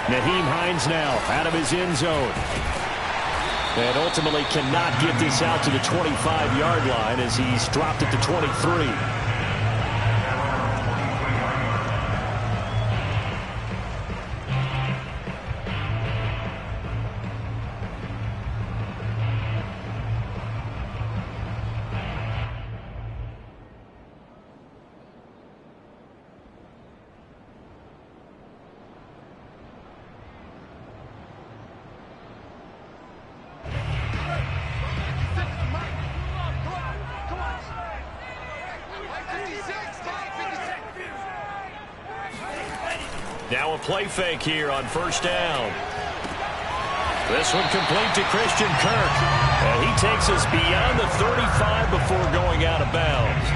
Nyheim Hines now out of his end zone. And ultimately cannot get this out to the 25-yard line as he's dropped it to 23. Now a play fake here on first down. This one complete to Christian Kirk. And he takes us beyond the 35 before going out of bounds.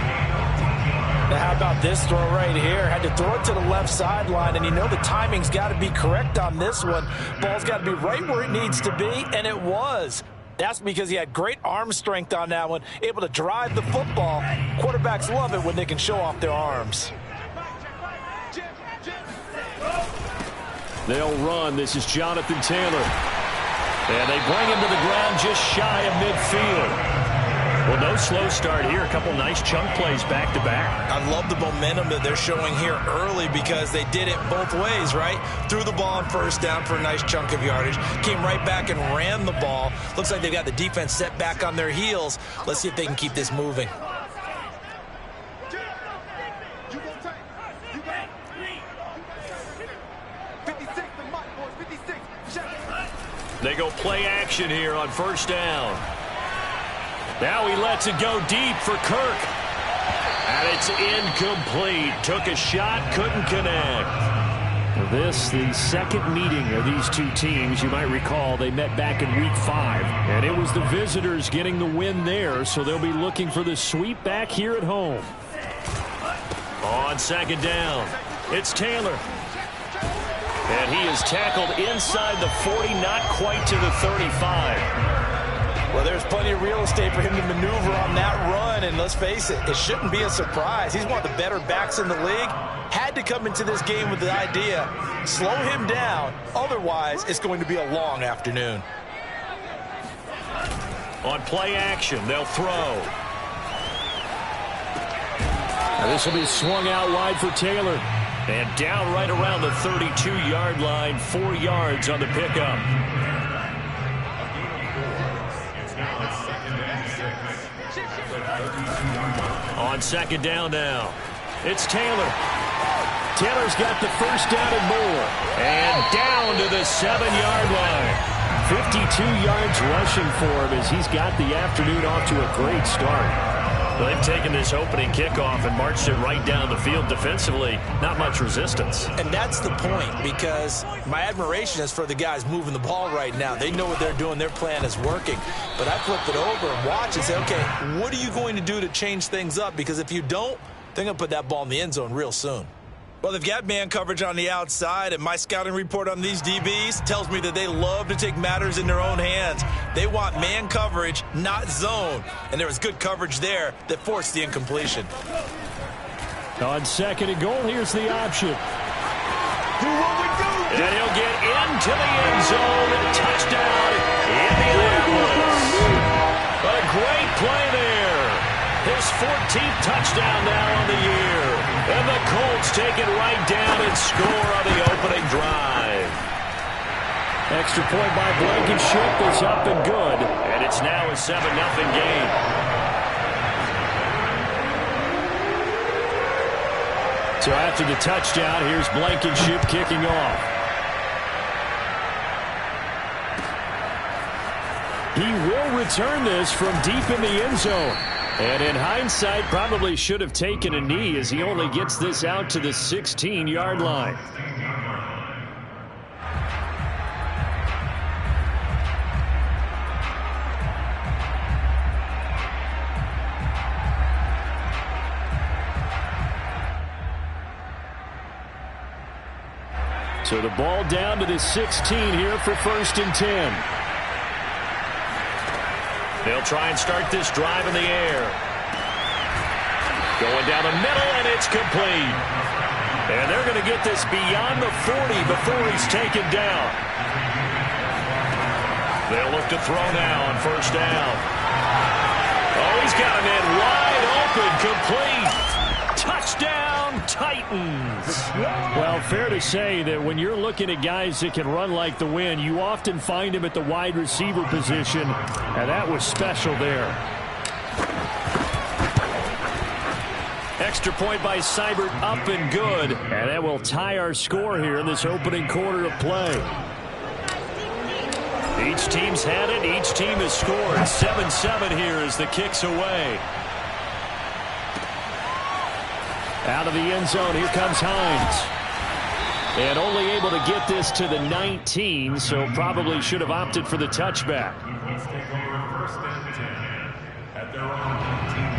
Now how about this throw right here? Had to throw it to the left sideline, and you know the timing's got to be correct on this one. Ball's got to be right where it needs to be, and it was. That's because he had great arm strength on that one, able to drive the football. Quarterbacks love it when they can show off their arms. They'll run. This is Jonathan Taylor. And they bring him to the ground just shy of midfield. Well, no slow start here. A couple nice chunk plays back-to-back. I love the momentum that they're showing here early because they did it both ways, right? Threw the ball on first down for a nice chunk of yardage. Came right back and ran the ball. Looks like they got the defense set back on their heels. Let's see if they can keep this moving. They go play action here on first down. Now he lets it go deep for Kirk. And it's incomplete. Took a shot, couldn't connect. This, the second meeting of these two teams. You might recall they met back in week 5. And it was the visitors getting the win there, so they'll be looking for the sweep back here at home. On second down, it's Taylor. And he is tackled inside the 40, not quite to the 35. Well, there's plenty of real estate for him to maneuver on that run, and let's face it, it shouldn't be a surprise. He's one of the better backs in the league. Had to come into this game with the idea, slow him down, otherwise it's going to be a long afternoon. On play action, they'll throw. Now this will be swung out wide for Taylor. And down right around the 32-yard line, 4 yards on the pickup. On second down now, it's Taylor. Taylor's got the first down and more. And down to the 7-yard line. 52 yards rushing for him as he's got the afternoon off to a great start. Well, they've taken this opening kickoff and marched it right down the field defensively. Not much resistance. And that's the point, because my admiration is for the guys moving the ball right now. They know what they're doing. Their plan is working. But I flip it over and watch and say, okay, what are you going to do to change things up? Because if you don't, they're going to put that ball in the end zone real soon. Well, they've got man coverage on the outside, and my scouting report on these DBs tells me that they love to take matters in their own hands. They want man coverage, not zone. And there was good coverage there that forced the incompletion. On second and goal, here's the option. And he'll get into the end zone. Touchdown, Indianapolis. A great play there. His 14th touchdown now on the year. And the Colts take it right down and score on the opening drive. Extra point by Blankenship is up and good. And it's now a 7-0 game. So after the touchdown, here's Blankenship kicking off. He will return this from deep in the end zone. And in hindsight, probably should have taken a knee as he only gets this out to the 16-yard line. So the ball down to the 16 here for 1st and 10. They'll try and start this drive in the air. Going down the middle, and it's complete. And they're going to get this beyond the 40 before he's taken down. They'll look to throw now on first down. Oh, he's got a man wide open, complete. Touchdown, Titans. Well, fair to say that when you're looking at guys that can run like the wind, you often find him at the wide receiver position, and that was special there. Extra point by Seibert, up and good. And that will tie our score here in this opening quarter of play. Each team's had it. Each team has scored. 7-7 here as the kick's away. Out of the end zone, here comes Hines. And only able to get this to the 19, so probably should have opted for the touchback. Let's take over first and 10 at their own 19.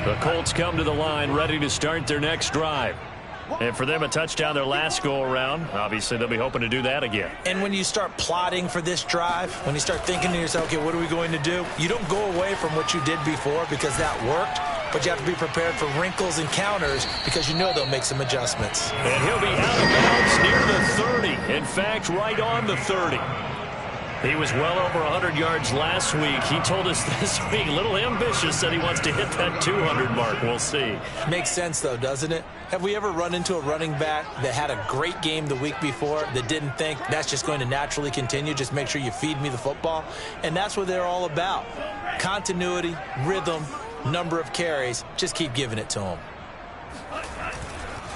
The Colts come to the line ready to start their next drive. And for them, a touchdown their last go-around. Obviously, they'll be hoping to do that again. And when you start plotting for this drive, when you start thinking to yourself, okay, what are we going to do? You don't go away from what you did before because that worked, but you have to be prepared for wrinkles and counters because you know they'll make some adjustments. And he'll be out of bounds near the 30. In fact, right on the 30. He was well over 100 yards last week. He told us this week, a little ambitious, said he wants to hit that 200 mark. We'll see. Makes sense, though, doesn't it? Have we ever run into a running back that had a great game the week before that didn't think that's just going to naturally continue? Just make sure you feed me the football. And that's what they're all about. Continuity, rhythm, number of carries. Just keep giving it to them.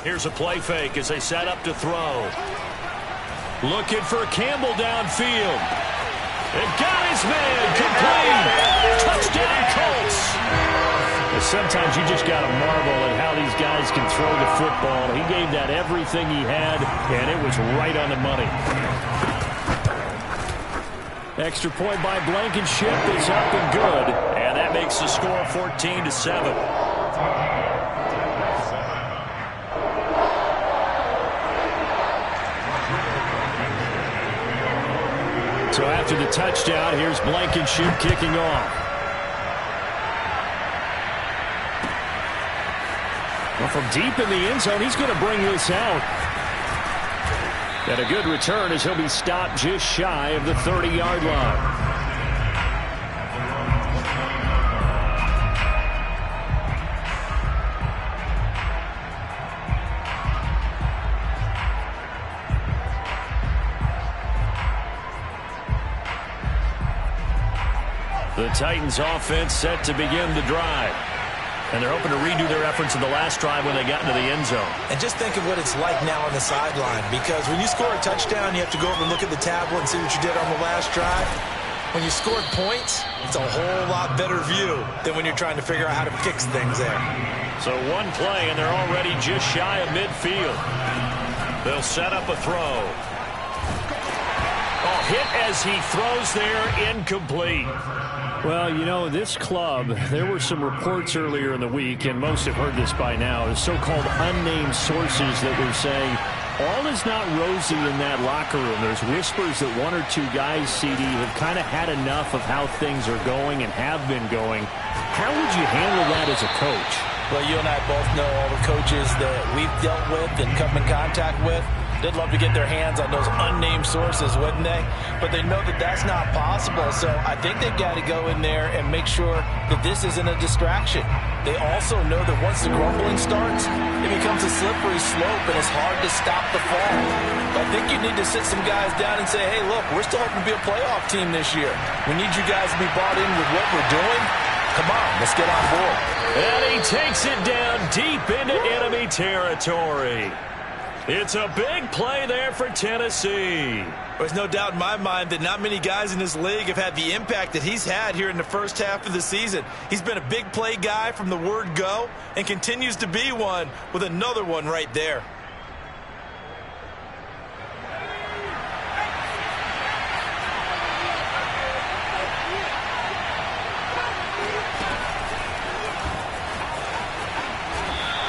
Here's a play fake as they set up to throw. Looking for Campbell downfield. And got his man, complete. Touchdown, Colts. Sometimes you just got to marvel at how these guys can throw the football. He gave that everything he had, and it was right on the money. Extra point by Blankenship is up and good. And that makes the score 14-7. So after the touchdown, here's Blankenship kicking off. Well, from deep in the end zone, he's going to bring this out. And a good return as he'll be stopped just shy of the 30-yard line. The Titans offense set to begin the drive. And they're hoping to redo their efforts in the last drive when they got into the end zone. And just think of what it's like now on the sideline, because when you score a touchdown, you have to go over and look at the tablet and see what you did on the last drive. When you scored points, it's a whole lot better view than when you're trying to figure out how to fix things there. So one play, and they're already just shy of midfield. They'll set up a throw. Oh, hit as he throws there, incomplete. Well, you know, this club, there were some reports earlier in the week, and most have heard this by now, the so-called unnamed sources that were saying all is not rosy in that locker room. There's whispers that one or two guys, CD, have kind of had enough of how things are going and have been going. How would you handle that as a coach? Well, you and I both know all the coaches that we've dealt with and come in contact with. They'd love to get their hands on those unnamed sources, wouldn't they? But they know that that's not possible, so I think they've got to go in there and make sure that this isn't a distraction. They also know that once the grumbling starts, it becomes a slippery slope, and it's hard to stop the fall. But I think you need to sit some guys down and say, hey, look, we're still hoping to be a playoff team this year. We need you guys to be bought in with what we're doing. Come on, let's get on board. And he takes it down deep into enemy territory. It's a big play there for Tennessee. There's no doubt in my mind that not many guys in this league have had the impact that he's had here in the first half of the season. He's been a big play guy from the word go and continues to be one with another one right there.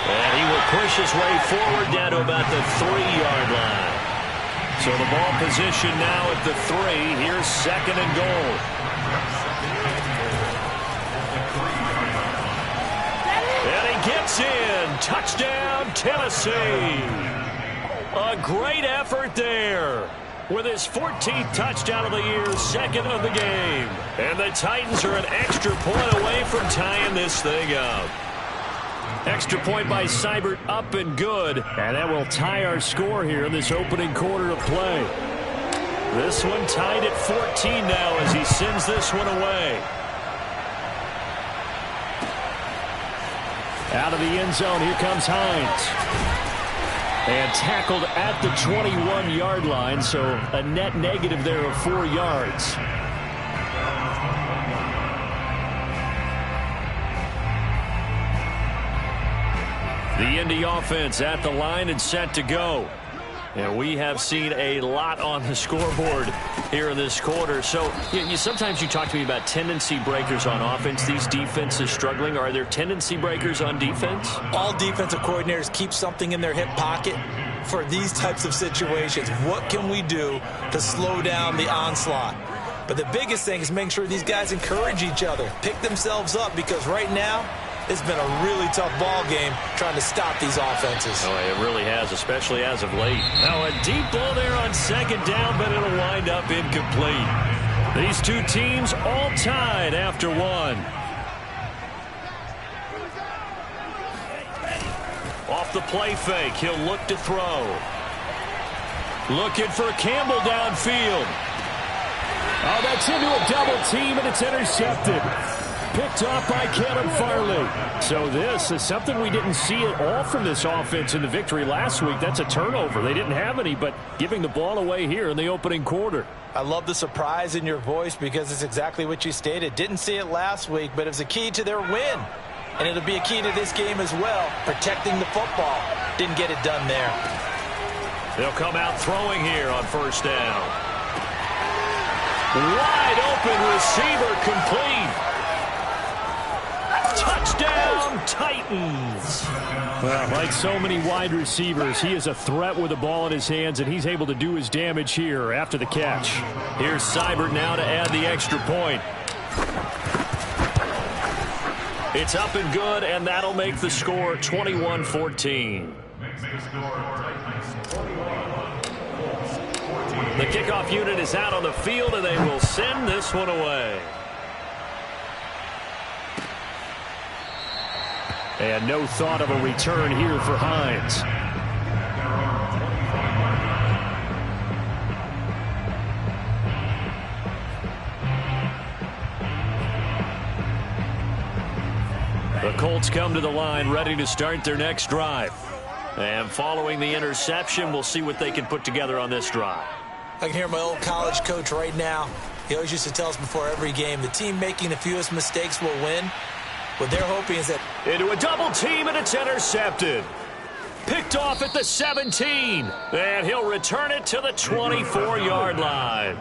And he will push his way forward down to about the 3-yard line. So the ball position now at the 3. Here's 2nd and goal. And he gets in. Touchdown, Tennessee. A great effort there. With his 14th touchdown of the year, 2nd of the game. And the Titans are an extra point away from tying this thing up. Extra point by Seibert, up and good. And that will tie our score here in this opening quarter of play. This one tied at 14 now as he sends this one away. Out of the end zone, here comes Hines. And tackled at the 21-yard line, so a net negative there of 4 yards. The Indy offense at the line and set to go. And we have seen a lot on the scoreboard here in this quarter. So sometimes you talk to me about tendency breakers on offense. These defenses struggling. Are there tendency breakers on defense? All defensive coordinators keep something in their hip pocket for these types of situations. What can we do to slow down the onslaught? But the biggest thing is making sure these guys encourage each other, pick themselves up, because right now it's been a really tough ball game trying to stop these offenses. Oh, it really has, especially as of late. Now a deep ball there on 2nd down, but it'll wind up incomplete. These two teams all tied after 1. Off the play fake, he'll look to throw. Looking for Campbell downfield. Oh, that's into a double team, and it's intercepted. Picked off by Caleb Farley. So this is something we didn't see at all from this offense in the victory last week. That's a turnover. They didn't have any, but giving the ball away here in the opening quarter. I love the surprise in your voice because it's exactly what you stated. Didn't see it last week, but it was a key to their win. And it'll be a key to this game as well, protecting the football. Didn't get it done there. They'll come out throwing here on 1st down. Wide open receiver complete. Touchdown, Titans. Well, like so many wide receivers, he is a threat with the ball in his hands, and he's able to do his damage here after the catch. Here's Seibert now to add the extra point. It's up and good, and that'll make the score 21-14. The kickoff unit is out on the field, and they will send this one away. And no thought of a return here for Hines. The Colts come to the line ready to start their next drive. And following the interception, we'll see what they can put together on this drive. I can hear my old college coach right now. He always used to tell us before every game, the team making the fewest mistakes will win. What they're hoping is that... Into a double team, and it's intercepted. Picked off at the 17. And he'll return it to the 24-yard line.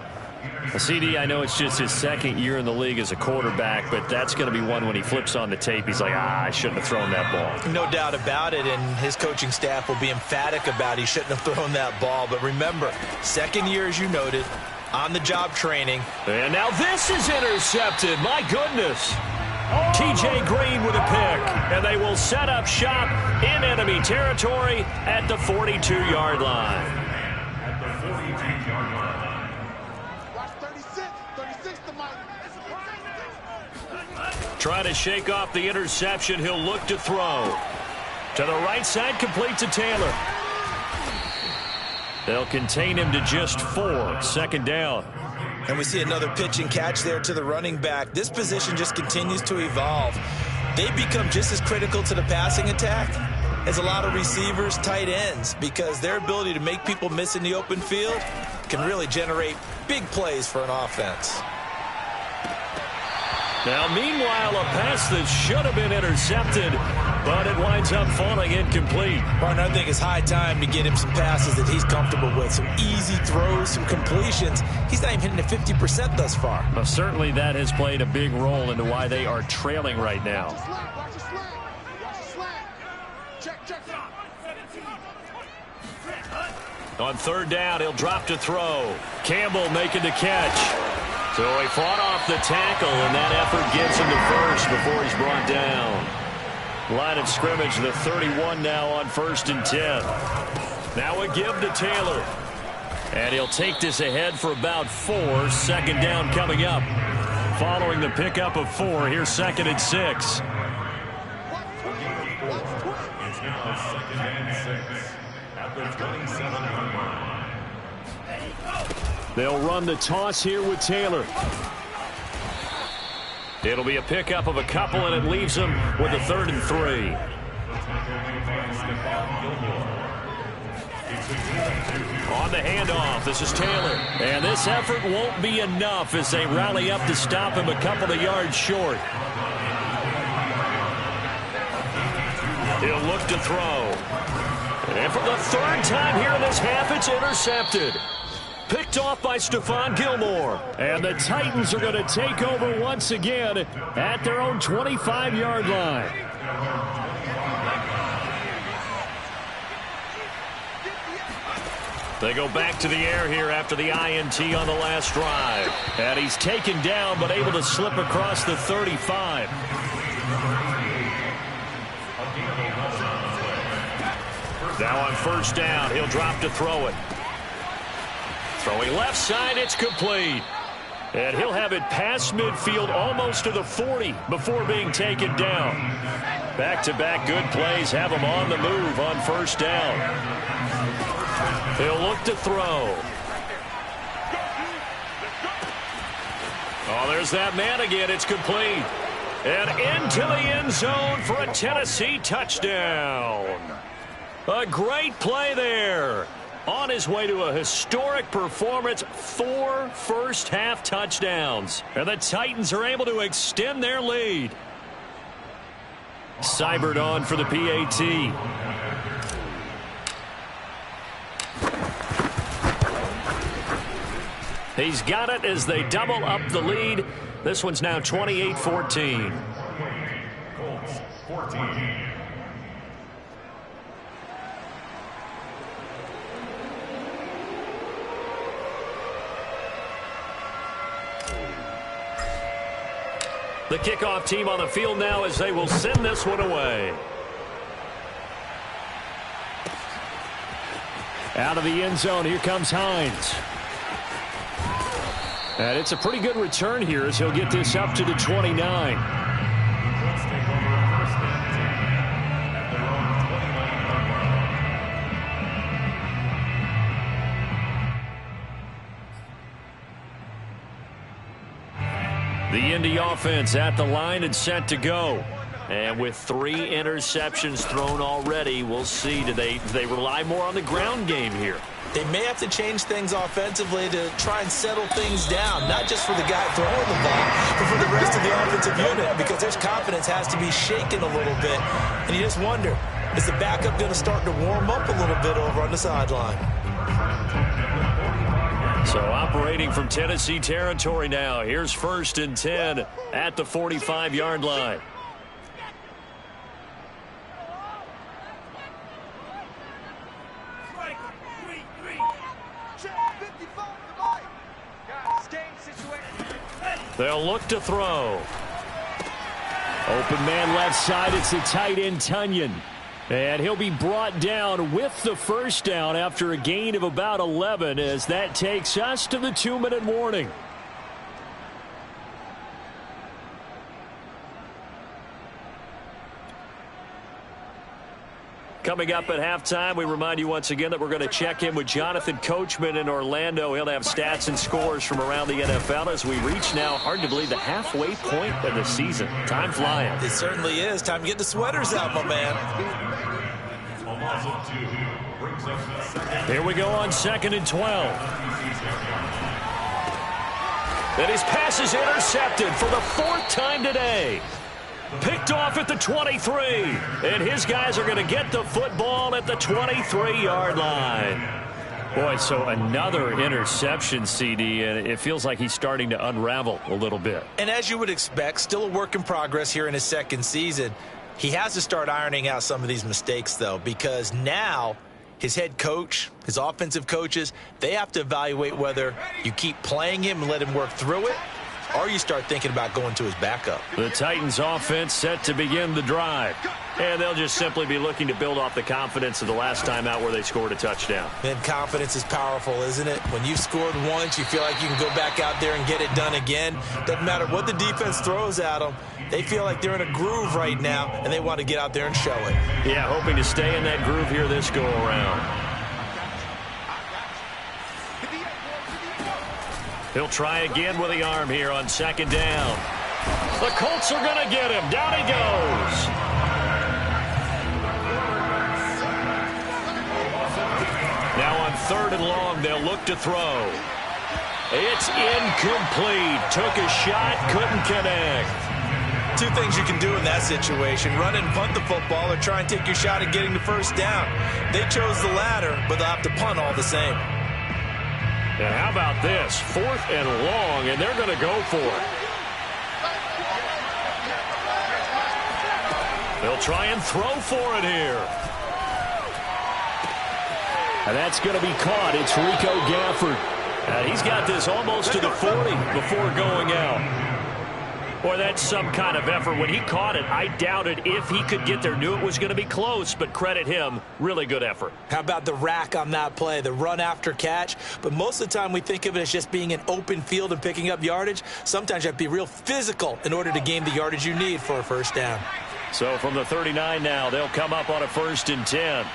CD, I know it's just his 2nd year in the league as a quarterback, but that's going to be one when he flips on the tape. He's like, I shouldn't have thrown that ball. No doubt about it, and his coaching staff will be emphatic about he shouldn't have thrown that ball. But remember, 2nd year, as you noted, on-the-job training. And now this is intercepted. My goodness. T.J. Green with a pick, and they will set up shop in enemy territory at the 42-yard line. At the 42-yard line. Watch 36 to Mike. Trying to shake off the interception. He'll look to throw. To the right side, complete to Taylor. They'll contain him to just 4. 2nd down. And we see another pitch and catch there to the running back. This position just continues to evolve. They become just as critical to the passing attack as a lot of receivers, tight ends, because their ability to make people miss in the open field can really generate big plays for an offense. Now, meanwhile, a pass that should have been intercepted, but it winds up falling incomplete. Martin, I think it's high time to get him some passes that he's comfortable with, some easy throws, some completions. He's not even hitting at 50% thus far. Well, certainly that has played a big role into why they are trailing right now. Watch the slant. Watch the slant. Check. On third down, he'll drop to throw. Campbell making the catch. So he fought off the tackle, and that effort gets him to first before he's brought down. Line of scrimmage, the 31 now on 1st and 10. Now a give to Taylor. And he'll take this ahead for about 4. 2nd down coming up. Following the pickup of 4, here's 2nd and 6. It's now 2nd and 6 at the 27-yard line. They'll run the toss here with Taylor. It'll be a pickup of a couple, and it leaves them with a 3rd and 3. On the handoff, this is Taylor. And this effort won't be enough as they rally up to stop him a couple of yards short. He'll look to throw. And for the 3rd time here in this half, it's intercepted. Picked off by Stephon Gilmore. And the Titans are going to take over once again at their own 25-yard line. They go back to the air here after the INT on the last drive. And he's taken down but able to slip across the 35. Now on 1st down, he'll drop to throw it. Throwing left side, it's complete. And he'll have it past midfield almost to the 40 before being taken down. Back-to-back good plays have him on the move on 1st down. He'll look to throw. Oh, there's that man again. It's complete. And into the end zone for a Tennessee touchdown. A great play there. On his way to a historic performance, 4 first-half touchdowns. And the Titans are able to extend their lead. Seibert on for the PAT. He's got it as they double up the lead. This one's now 28-14. Colts 14. The kickoff team on the field now as they will send this one away. Out of the end zone, here comes Hines. And it's a pretty good return here as he'll get this up to the 29. Let's take over 1st and 10 at their own 29-yard line. The Indy offense at the line and set to go. And with 3 interceptions thrown already, we'll see. Do they rely more on the ground game here? They may have to change things offensively to try and settle things down, not just for the guy throwing the ball, but for the rest of the offensive unit, because their confidence has to be shaken a little bit. And you just wonder, is the backup going to start to warm up a little bit over on the sideline? So operating from Tennessee territory now. Here's 1st and 10 at the 45-yard line. They'll look to throw. Open man left side. It's the tight end, Tunyon. And he'll be brought down with the 1st down after a gain of about 11 as that takes us to the 2-minute warning. Coming up at halftime, we remind you once again that we're going to check in with Jonathan Coachman in Orlando. He'll have stats and scores from around the NFL as we reach now, hard to believe, the halfway point of the season. Time flying. It certainly is. Time to get the sweaters out, my man. Here we go on 2nd and 12. And his pass is intercepted for the 4th time today. Picked off at the 23. And his guys are going to get the football at the 23-yard line. Boy, so another interception, CD, and it feels like he's starting to unravel a little bit. And as you would expect, still a work in progress here in his 2nd season. He has to start ironing out some of these mistakes, though, because now his head coach, his offensive coaches, they have to evaluate whether you keep playing him and let him work through it, or you start thinking about going to his backup. The Titans offense set to begin the drive. And they'll just simply be looking to build off the confidence of the last time out where they scored a touchdown. And confidence is powerful, isn't it? When you've scored once, you feel like you can go back out there and get it done again. Doesn't matter what the defense throws at them. They feel like they're in a groove right now, and they want to get out there and show it. Yeah, hoping to stay in that groove here this go-around. He'll try again with the arm here on second down. The Colts are going to get him. Down he goes. Now on 3rd and long, they'll look to throw. It's incomplete. Took a shot, couldn't connect. Two things you can do in that situation: run and punt the football, or try and take your shot at getting the first down. They chose the latter, but they'll have to punt all the same. And how about this? 4th and long, and they're going to go for it. They'll try and throw for it here. And that's going to be caught. It's Rico Gafford. And he's got this almost to the 40 before going out. Boy, that's some kind of effort. When he caught it, I doubted if he could get there. Knew it was going to be close, but credit him. Really good effort. How about the rack on that play, the run after catch? But most of the time we think of it as just being an open field and picking up yardage. Sometimes you have to be real physical in order to gain the yardage you need for a first down. So from the 39 now, they'll come up on a 1st and 10.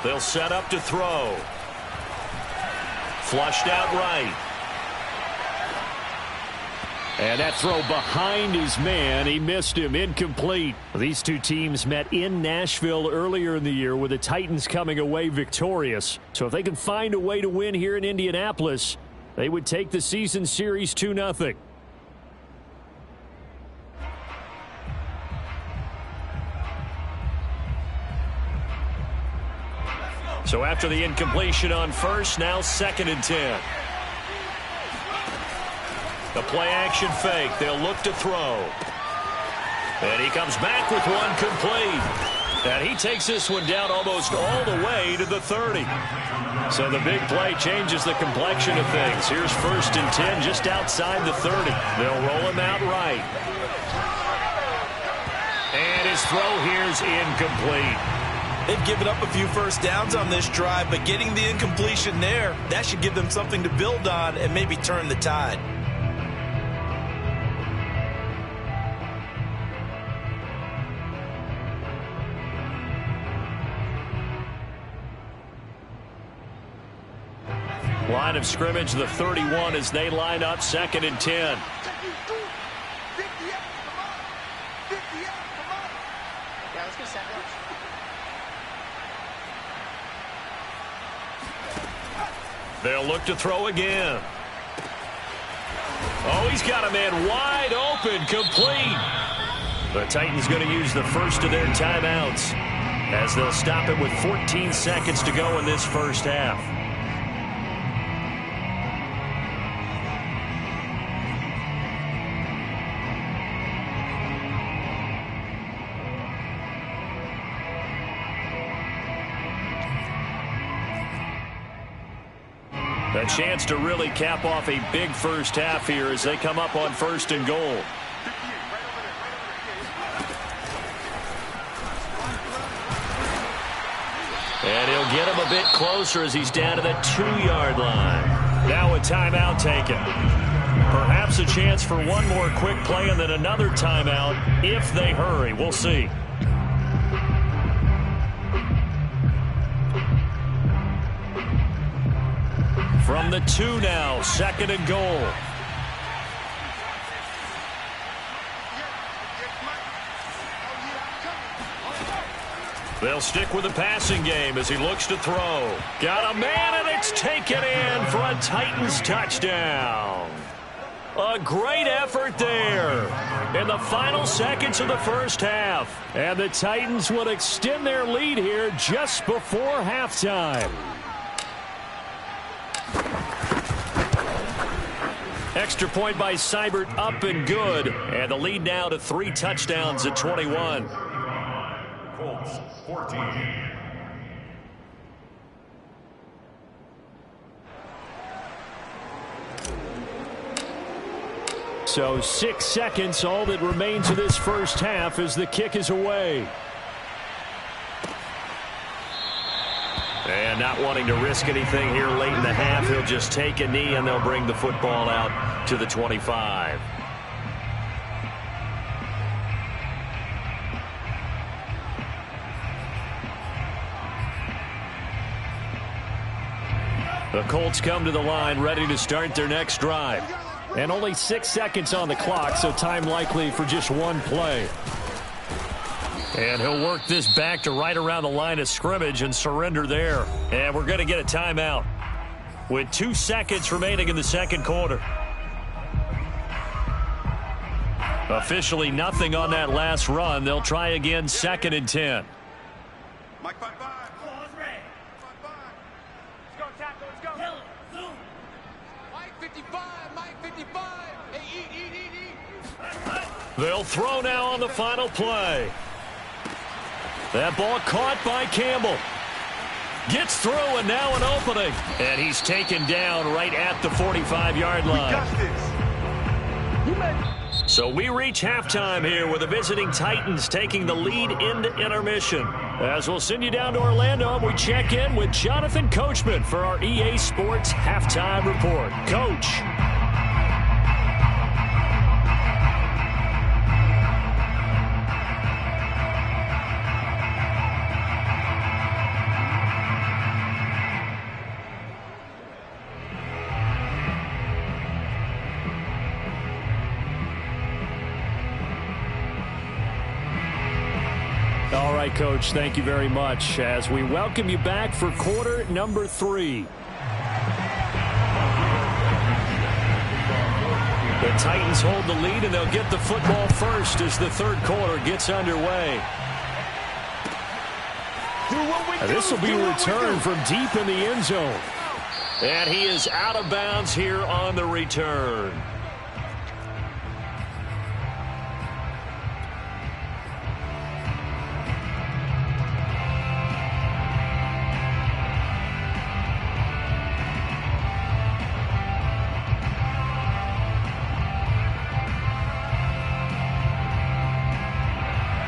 They'll set up to throw. Flushed out right. And that throw behind his man. He missed him. Incomplete. These two teams met in Nashville earlier in the year, with the Titans coming away victorious. So if they can find a way to win here in Indianapolis, they would take the season series 2-0. So after the incompletion on 1st, now 2nd and 10. The play-action fake. They'll look to throw. And he comes back with one complete. And he takes this one down almost all the way to the 30. So the big play changes the complexion of things. Here's 1st and 10 just outside the 30. They'll roll him out right. And his throw here's incomplete. They've given up a few first downs on this drive, but getting the incompletion there, that should give them something to build on and maybe turn the tide. Line of scrimmage, the 31, as they line up 2nd and 10. They'll look to throw again. Oh, he's got a man wide open, complete. The Titans going to use the first of their timeouts as they'll stop it with 14 seconds to go in this first half. A chance to really cap off a big first half here as they come up on 1st and goal. And he'll get him a bit closer as he's down to the 2-yard line. Now a timeout taken. Perhaps a chance for one more quick play and then another timeout if they hurry. We'll see. From the 2 now, 2nd and goal. They'll stick with the passing game as he looks to throw. Got a man, and it's taken in for a Titans touchdown. A great effort there in the final seconds of the first half. And the Titans will extend their lead here just before halftime. Extra point by Seibert, up and good. And the lead now to 3 touchdowns at 21. Colts 14. So 6 seconds, all that remains of this first half as the kick is away. And not wanting to risk anything here late in the half, he'll just take a knee and they'll bring the football out to the 25. The Colts come to the line ready to start their next drive. And only 6 seconds on the clock, so time likely for just one play. And he'll work this back to right around the line of scrimmage and surrender there. And we're going to get a timeout with 2 seconds remaining in the second quarter. Officially nothing on that last run. They'll try again, 2nd and 10. Mike 5-5. Let's go, tackle, let's go. Mike 55, Mike 55. Hey, eat. They'll throw now on the final play. That ball caught by Campbell. Gets through and now an opening. And he's taken down right at the 45-yard line. So we reach halftime here with the visiting Titans taking the lead into intermission. As we'll send you down to Orlando, we check in with Jonathan Coachman for our EA Sports Halftime Report. Coach. All right, Coach, thank you very much as we welcome you back for quarter number 3. The Titans hold the lead, and they'll get the football first as the third quarter gets underway. This will be a return from deep in the end zone. And he is out of bounds here on the return.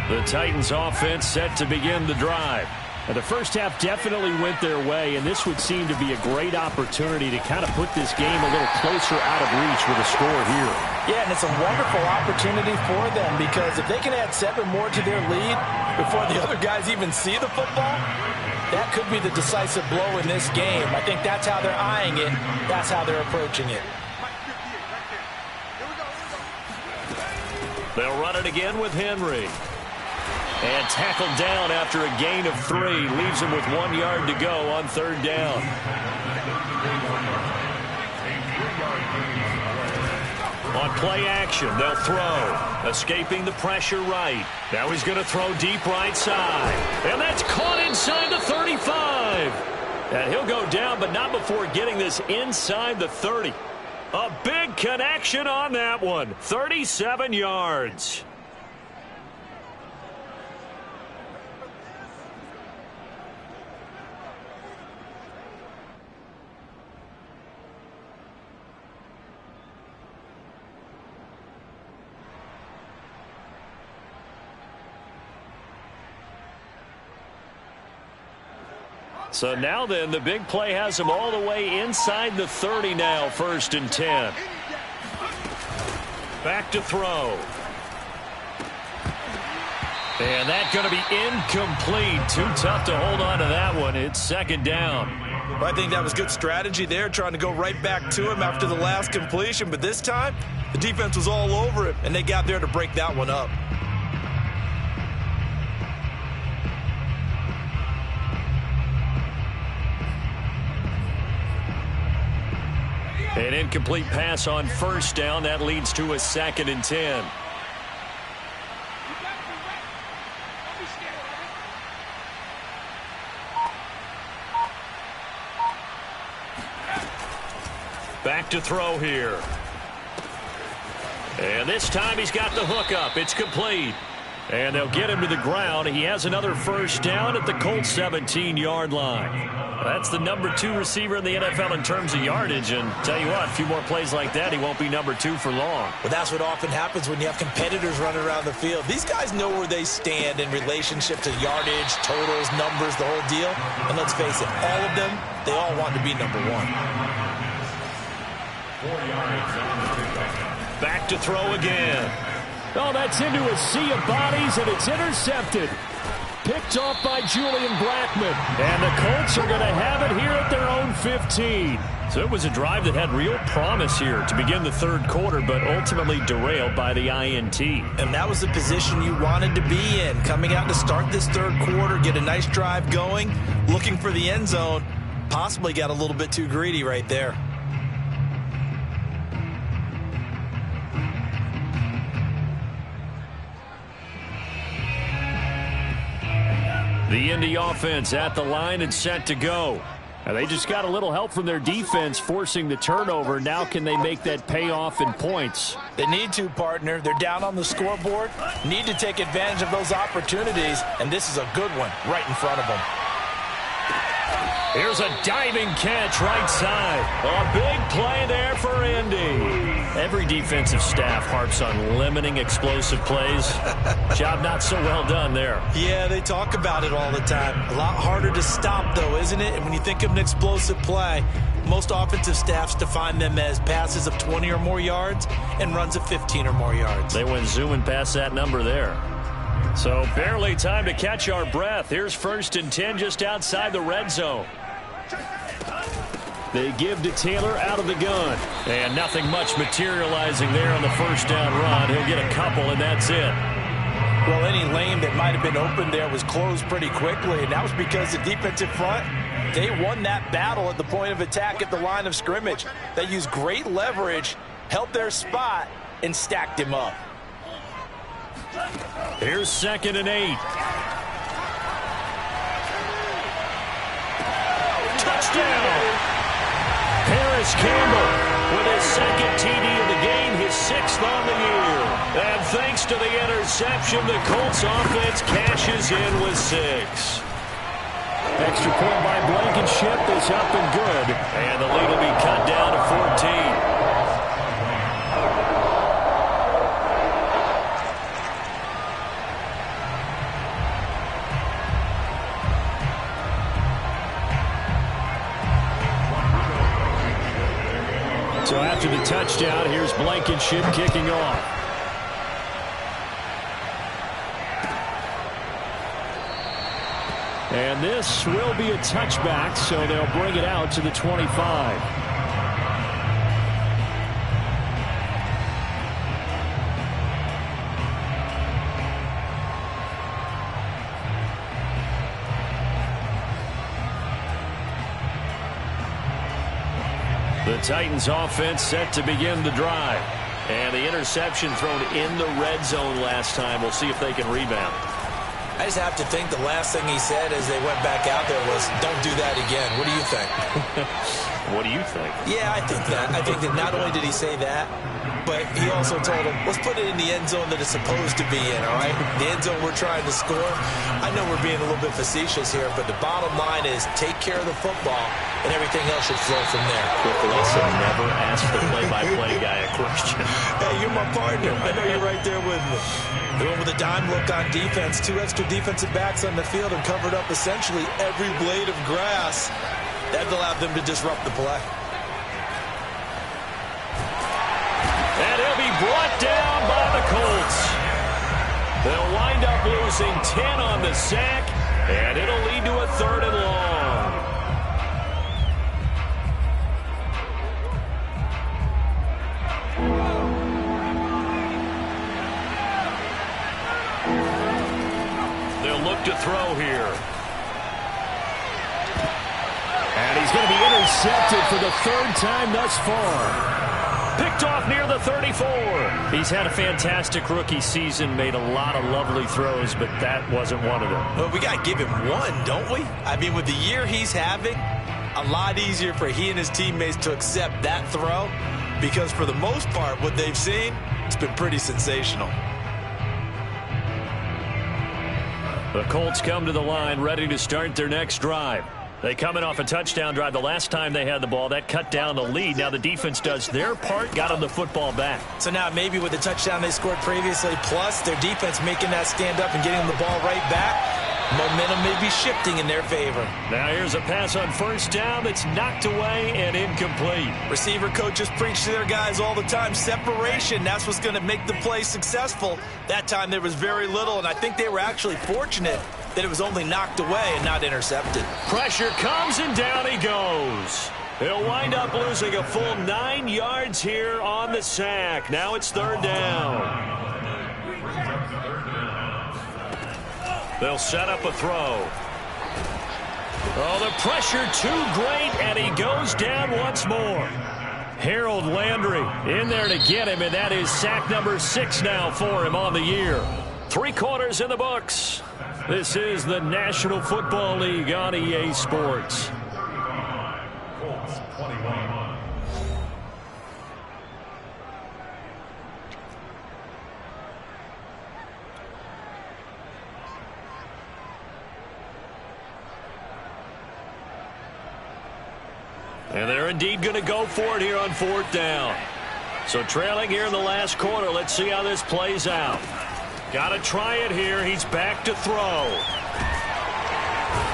The Titans offense set to begin the drive. And the first half definitely went their way, and this would seem to be a great opportunity to kind of put this game a little closer out of reach with a score here. Yeah, and it's a wonderful opportunity for them because if they can add 7 more to their lead before the other guys even see the football, that could be the decisive blow in this game. I think that's how they're eyeing it. That's how they're approaching it. They'll run it again with Henry. And tackled down after a gain of 3. Leaves him with 1 yard to go on third down. On play action, they'll throw. Escaping the pressure right. Now he's going to throw deep right side. And that's caught inside the 35. And he'll go down, but not before getting this inside the 30. A big connection on that one. 37 yards. So now then, the big play has him all the way inside the 30 now, 1st and 10. Back to throw. And that's going to be incomplete. Too tough to hold on to that one. It's 2nd down. Well, I think that was good strategy there, trying to go right back to him after the last completion. But this time, the defense was all over it, and they got there to break that one up. An incomplete pass on 1st down. That leads to a 2nd and 10. Back to throw here. And this time he's got the hook up. It's complete. And they'll get him to the ground. He has another first down at the Colts 17-yard line. That's the number 2 receiver in the NFL in terms of yardage. And tell you what, a few more plays like that, he won't be number 2 for long. Well, that's what often happens when you have competitors running around the field. These guys know where they stand in relationship to yardage, totals, numbers, the whole deal. And let's face it, all of them, they all want to be number 1. 4 yards on the 2 touchdown. Back to throw again. Oh, that's into a sea of bodies, and it's intercepted. Picked off by Julian Blackmon. And the Colts are going to have it here at their own 15. So it was a drive that had real promise here to begin the third quarter, but ultimately derailed by the INT. And that was the position you wanted to be in. Coming out to start this third quarter, get a nice drive going, looking for the end zone. Possibly got a little bit too greedy right there. The Indy offense at the line and set to go. Now they just got a little help from their defense forcing the turnover. Now can they make that pay off in points? They need to, partner. They're down on the scoreboard. Need to take advantage of those opportunities, and this is a good one right in front of them. Here's a diving catch right side. A big play there for Indy. Every defensive staff harps on limiting explosive plays. Job not so well done there. Yeah, they talk about it all the time. A lot harder to stop, though, isn't it? And when you think of an explosive play, most offensive staffs define them as passes of 20 or more yards and runs of 15 or more yards. They went zooming past that number there. So barely time to catch our breath. Here's 1st and 10 just outside the red zone. They give to Taylor out of the gun. And nothing much materializing there on the first down run. He'll get a couple, and that's it. Well, any lane that might have been open there was closed pretty quickly, and that was because the defensive front, they won that battle at the point of attack at the line of scrimmage. They used great leverage, held their spot, and stacked him up. Here's 2nd and 8. Touchdown! Paris Campbell with his 2nd TD of the game, his 6th on the year. And thanks to the interception, the Colts offense cashes in with 6. Extra point by Blankenship is up and good. And the lead will be cut down to 14. So after the touchdown, here's Blankenship kicking off. And this will be a touchback, so they'll bring it out to the 25. The Titans offense set to begin the drive. And the interception thrown in the red zone last time. We'll see if they can rebound. I just have to think the last thing he said as they went back out there was, don't do that again. What do you think? What do you think? Yeah, I think that. I think that not only did he say that, but he also told him, let's put it in the end zone that it's supposed to be in, all right? The end zone we're trying to score. I know we're being a little bit facetious here, but the bottom line is take care of the football, and everything else should flow from there. Also, never ask the play-by-play guy a question. Hey, you're my partner. I know you're right there with me. They went with a dime look on defense. 2 extra defensive backs on the field and covered up essentially every blade of grass. That allowed them to disrupt the play. And he'll be brought down by the Colts. They'll wind up losing 10 on the sack, and it'll lead to a 3rd and long. They'll look to throw here. And he's going to be intercepted for the 3rd time thus far. Picked off near the 34. He's had a fantastic rookie season, made a lot of lovely throws, but that wasn't one of them. Well, we got to give him one, don't we? I mean, with the year he's having, a lot easier for he and his teammates to accept that throw because for the most part, what they've seen, It's been pretty sensational. The Colts come to the line ready to start their next drive. They come in off a touchdown drive the last time they had the ball. That cut down the lead. Now the defense does their part, got them the football back. So now maybe with the touchdown they scored previously, plus their defense making that stand up and getting them the ball right back, momentum may be shifting in their favor. Now here's a pass on first down that's knocked away and incomplete. Receiver coaches preach to their guys all the time. Separation, that's what's going to make the play successful. That time there was very little, and I think they were actually fortunate that it was only knocked away and not intercepted. Pressure comes, and down he goes. He'll wind up losing a full 9 yards here on the sack. Now it's third down. They'll set up a throw. Oh, the pressure too great, and he goes down once more. Harold Landry in there to get him, and that is sack number 6 now for him on the year. 3 quarters in the books. This is the National Football League on EA Sports. Colts 21. And they're indeed going to go for it here on fourth down. So trailing here in the last quarter. Let's see how this plays out. Got to try it here. He's back to throw.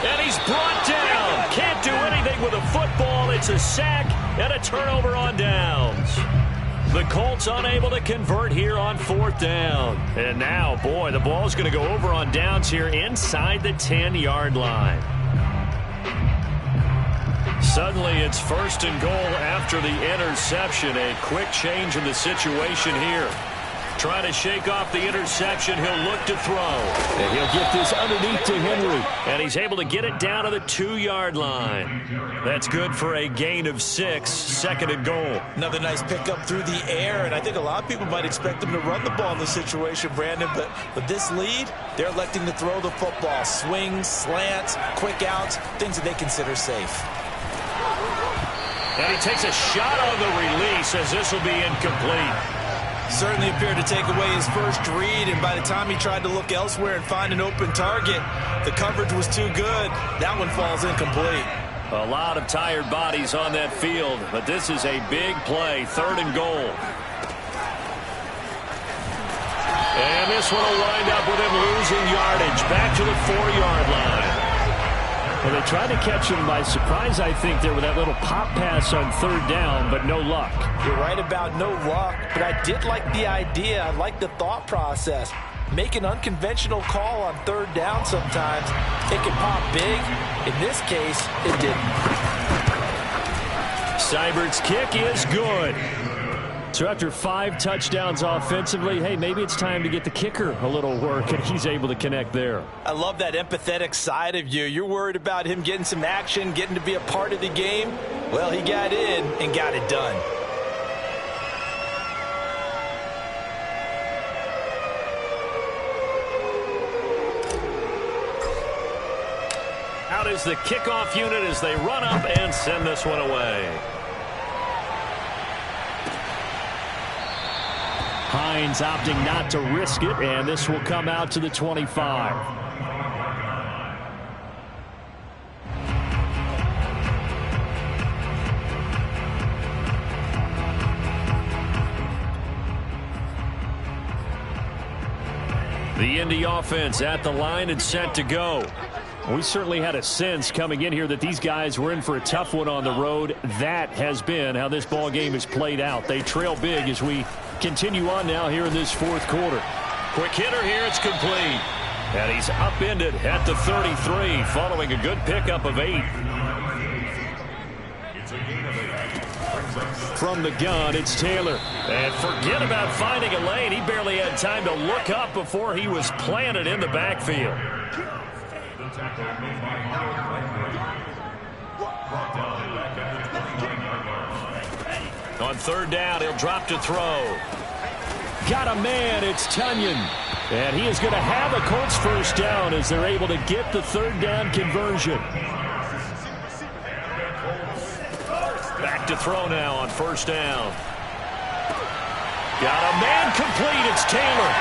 And he's brought down. Can't do anything with a football. It's a sack and a turnover on downs. The Colts unable to convert here on fourth down. And now, boy, the ball's going to go over on downs here inside the 10-yard line. Suddenly, it's first and goal after the interception. A quick change in the situation here. Trying to shake off the interception. He'll look to throw. And he'll get this underneath to Henry. And he's able to get it down to the 2-yard line. That's good for a gain of 6. Second and goal. Another nice pickup through the air, and I think a lot of people might expect them to run the ball in this situation, Brandon, but with this lead, they're electing to throw the football. Swings, slants, quick outs, things that they consider safe. And he takes a shot on the release as this will be incomplete. Certainly appeared to take away his first read, and by the time he tried to look elsewhere and find an open target, the coverage was too good. That one falls incomplete. A lot of tired bodies on that field, but this is a big play. Third and goal. And this one will wind up with him losing yardage. Back to the 4-yard line. Well, they tried to catch him by surprise, I think, there with that little pop pass on third down, but no luck. You're right about no luck, but I did like the idea. I like the thought process. Make an unconventional call on third down sometimes. It can pop big. In this case, it didn't. Seibert's kick is good. So after 5 touchdowns offensively, hey, maybe it's time to get the kicker a little work, and he's able to connect there. I love that empathetic side of you. You're worried about him getting some action, getting to be a part of the game. Well, he got in and got it done. Out is the kickoff unit as they run up and send this one away. Hines opting not to risk it, and this will come out to the 25. The Indy offense at the line and set to go. We certainly had a sense coming in here that these guys were in for a tough one on the road. That has been how this ball game has played out. They trail big as we continue on now here in this fourth quarter. Quick hitter here, it's complete. And he's upended at the 33 following a good pickup of 8. From the gun, it's Taylor. And forget about finding a lane. He barely had time to look up before he was planted in the backfield. On third down, he'll drop to throw. Got a man, it's Tunyon. And he is going to have a Colts first down as they're able to get the third down conversion. Back to throw now on first down. Got a man complete. It's Taylor.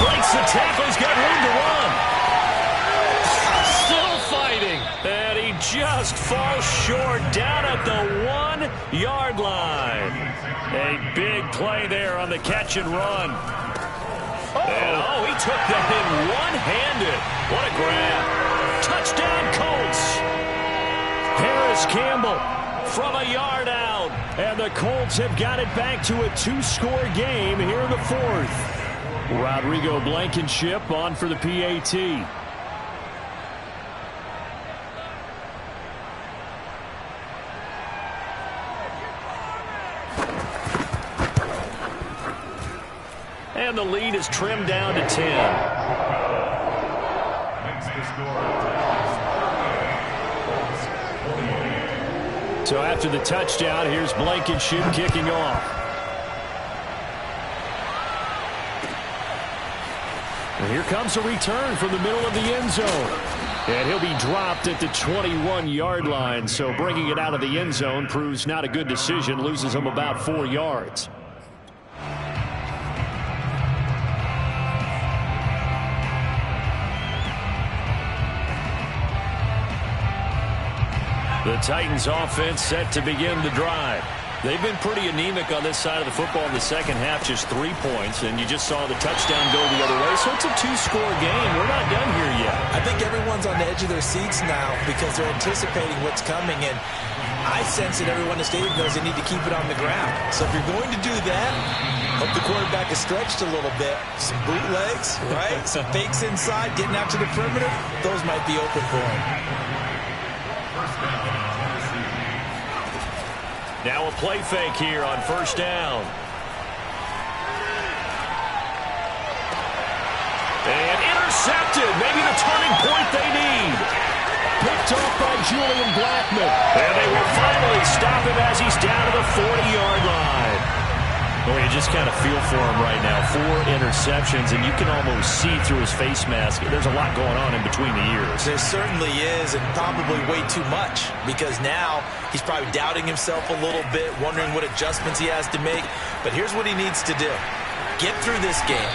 Breaks the tackle. He's got room to run. Still fighting. And he just falls short down at the 1-yard line. A big play there on the catch and run. And, he took that in one-handed. What a grab. Touchdown, Colts. Harris Campbell from a yard out. And the Colts have got it back to a 2-score game here in the fourth. Rodrigo Blankenship on for the PAT. And the lead is trimmed down to 10. Makes the score. So after the touchdown, here's Blankenship kicking off. And here comes a return from the middle of the end zone. And he'll be dropped at the 21-yard line. So bringing it out of the end zone proves not a good decision. Loses him about 4 yards. The Titans offense set to begin the drive. They've been pretty anemic on this side of the football in the second half, just 3 points, and you just saw the touchdown go the other way. So it's a 2-score game. We're not done here yet. I think everyone's on the edge of their seats now because they're anticipating what's coming, and I sense that everyone in the stadium knows they need to keep it on the ground. So if you're going to do that, hope the quarterback is stretched a little bit. Some bootlegs, right? Some fakes inside, getting out to the perimeter. Those might be open for him. Now a play fake here on first down. And intercepted. Maybe the turning point they need. Picked off by Julian Blackman. And they will finally stop him as he's down to the 40-yard line. Well, you just kind of feel for him right now. 4 interceptions, and you can almost see through his face mask. There's a lot going on in between the ears. There certainly is, and probably way too much, because now he's probably doubting himself a little bit, wondering what adjustments he has to make. But here's what he needs to do. Get through this game.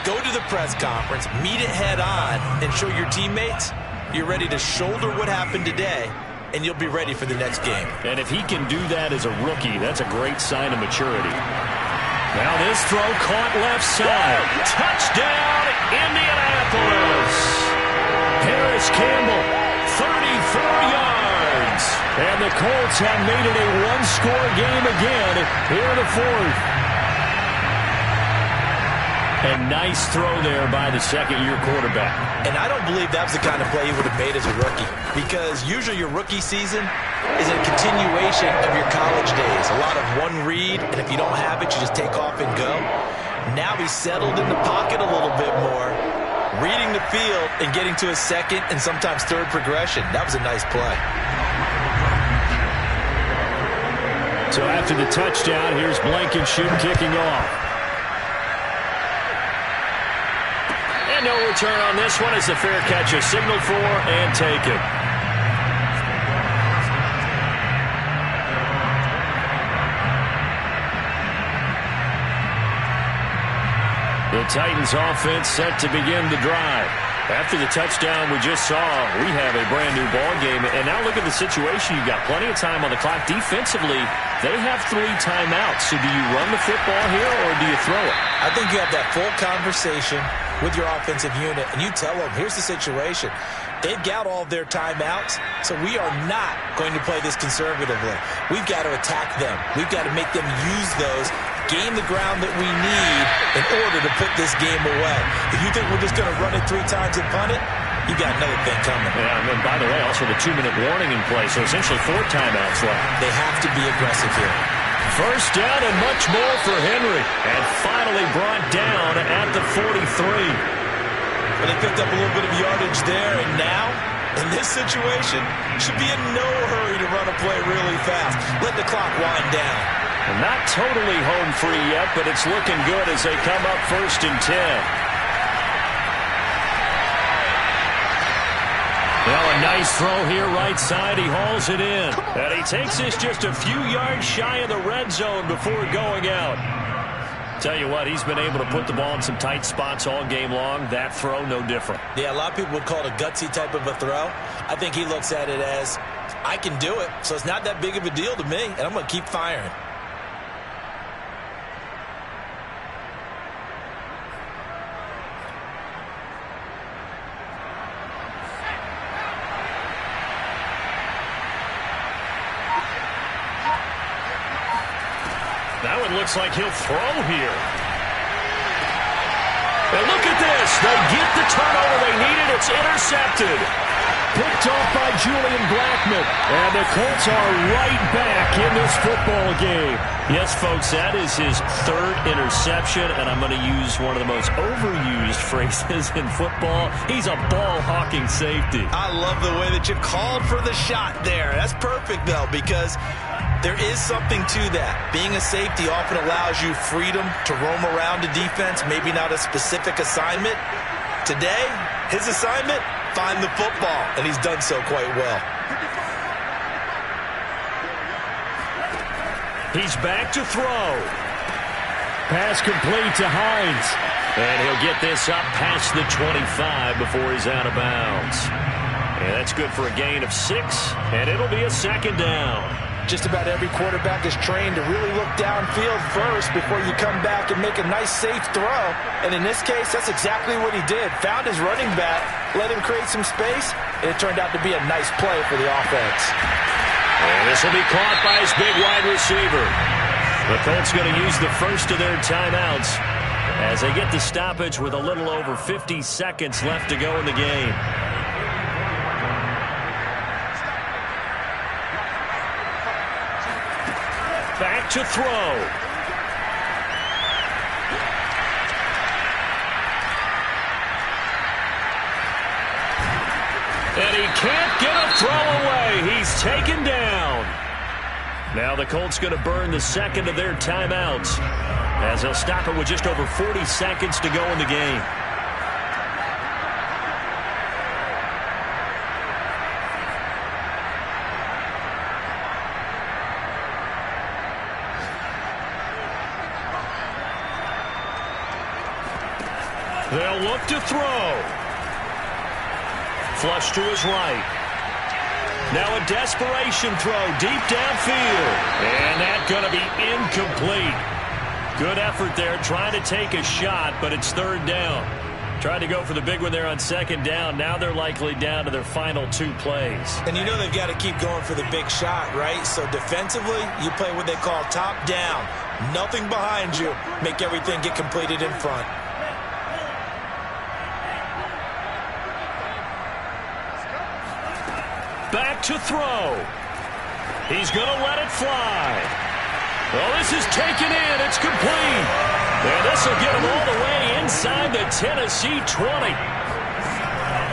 Go to the press conference, meet it head on, and show your teammates you're ready to shoulder what happened today, and you'll be ready for the next game. And if he can do that as a rookie, that's a great sign of maturity. Now this throw caught left side. Touchdown, Indianapolis. Harris Campbell, 34 yards. And the Colts have made it a 1-score game again here in the fourth. A nice throw there by the second-year quarterback. And I don't believe that was the kind of play he would have made as a rookie, because usually your rookie season is a continuation of your college days. A lot of one read, and if you don't have it, you just take off and go. Now he's settled in the pocket a little bit more, reading the field and getting to a second and sometimes third progression. That was a nice play. So after the touchdown, here's Blankenship kicking off. No return on this one as the fair catch is signaled for and taken. The Titans offense set to begin the drive. After the touchdown we just saw, we have a brand new ball game. And now look at the situation. You've got plenty of time on the clock. Defensively, they have 3 timeouts. So do you run the football here or do you throw it? I think you have that full conversation with your offensive unit, and you tell them, here's the situation. They've got all their timeouts, so we are not going to play this conservatively. We've got to attack them. We've got to make them use those, gain the ground that we need in order to put this game away. If you think we're just going to run it 3 times and punt it, you got another thing coming. Yeah, and then, by the way, also the 2-minute warning in play, so essentially 4 timeouts left. They have to be aggressive here. First down and much more for Henry. And finally brought down at the 43. But they picked up a little bit of yardage there, and now, in this situation, should be in no hurry to run a play really fast. Let the clock wind down. And not totally home free yet, but it's looking good as they come up 1st and 10. Well, a nice throw here right side. He hauls it in. And he takes this just a few yards shy of the red zone before going out. Tell you what, he's been able to put the ball in some tight spots all game long. That throw, no different. Yeah, a lot of people would call it a gutsy type of a throw. I think he looks at it as, I can do it, so it's not that big of a deal to me, and I'm going to keep firing. That one looks like he'll throw here. And look at this. They get the turnover they needed. It's intercepted. Picked off by Julian Blackmon. And the Colts are right back in this football game. Yes, folks, that is his third interception, and I'm going to use one of the most overused phrases in football. He's a ball-hawking safety. I love the way that you called for the shot there. That's perfect, though, because there is something to that. Being a safety often allows you freedom to roam around the defense, maybe not a specific assignment. Today, his assignment, find the football, and he's done so quite well. He's back to throw. Pass complete to Hines. And he'll get this up past the 25 before he's out of bounds. And that's good for a gain of 6, and it'll be a second down. Just about every quarterback is trained to really look downfield first before you come back and make a nice, safe throw. And in this case, that's exactly what he did. Found his running back, let him create some space, and it turned out to be a nice play for the offense. And this will be caught by his big wide receiver. The Colts going to use the first of their timeouts as they get the stoppage with a little over 50 seconds left to go in the game. Back to throw. And he can't get a throw away. He's taken down. Now the Colts going to burn the second of their timeouts as they'll stop it with just over 40 seconds to go in the game. They'll look to throw. Flush to his right. Now a desperation throw deep downfield. And that's going to be incomplete. Good effort there trying to take a shot, but it's third down. Tried to go for the big one there on second down. Now they're likely down to their final 2 plays. And you know they've got to keep going for the big shot, right? So defensively, you play what they call top down. Nothing behind you. Make everything get completed in front. Back to throw. He's going to let it fly. Well, this is taken in. It's complete. And this will get him all the way inside the Tennessee 20.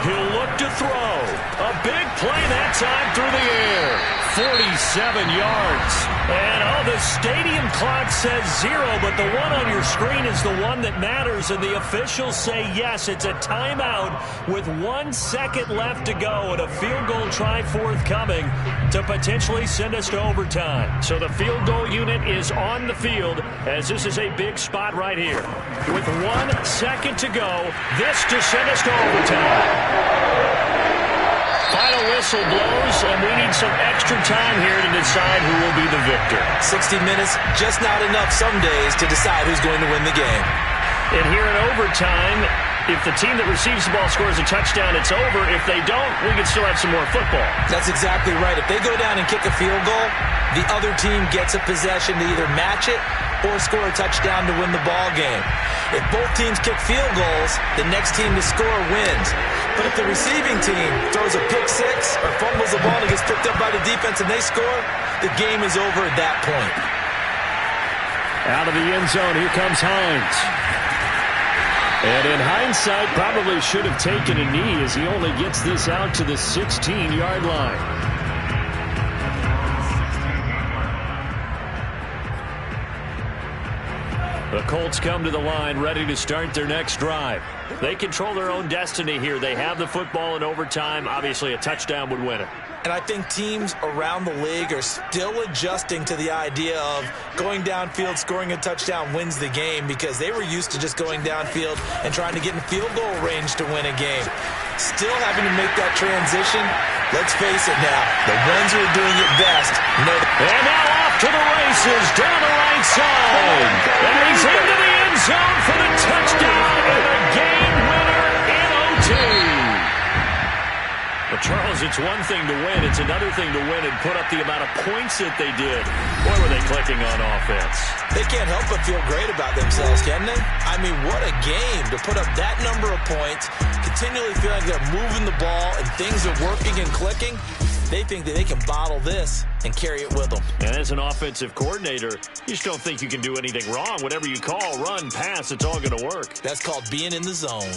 He'll look to throw. A big play that time through the air. 47 yards. And, the stadium clock says 0, but the one on your screen is the one that matters, and the officials say yes, it's a timeout with 1 second left to go and a field goal try forthcoming to potentially send us to overtime. So the field goal unit is on the field as this is a big spot right here. With 1 second to go, this to send us to overtime. Final whistle blows, and we need some extra time here to decide who will be the victor. 60 minutes, just not enough some days to decide who's going to win the game. And here in overtime, if the team that receives the ball scores a touchdown, it's over. If they don't, we can still have some more football. That's exactly right. If they go down and kick a field goal, the other team gets a possession to either match it or score a touchdown to win the ball game. If both teams kick field goals, the next team to score wins. But if the receiving team throws a pick six or fumbles the ball and gets picked up by the defense and they score, the game is over at that point. Out of the end zone, here comes Hines. And in hindsight, probably should have taken a knee as he only gets this out to the 16-yard line. The Colts come to the line ready to start their next drive. They control their own destiny here. They have the football in overtime. Obviously, a touchdown would win it. And I think teams around the league are still adjusting to the idea of going downfield, scoring a touchdown wins the game, because they were used to just going downfield and trying to get in field goal range to win a game. Still having to make that transition. Let's face it now, the ones who are doing it best know. And now off to the races down the right side. And he's into the end zone for the touchdown and a game winner in OT. Well, Charles, it's one thing to win. It's another thing to win and put up the amount of points that they did. Boy, were they clicking on offense. They can't help but feel great about themselves, can they? I mean, what a game to put up that number of points, continually feel like they're moving the ball and things are working and clicking. They think that they can bottle this and carry it with them. And as an offensive coordinator, you just don't think you can do anything wrong. Whatever you call, run, pass, it's all going to work. That's called being in the zone.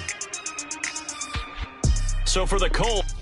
So for the Colts,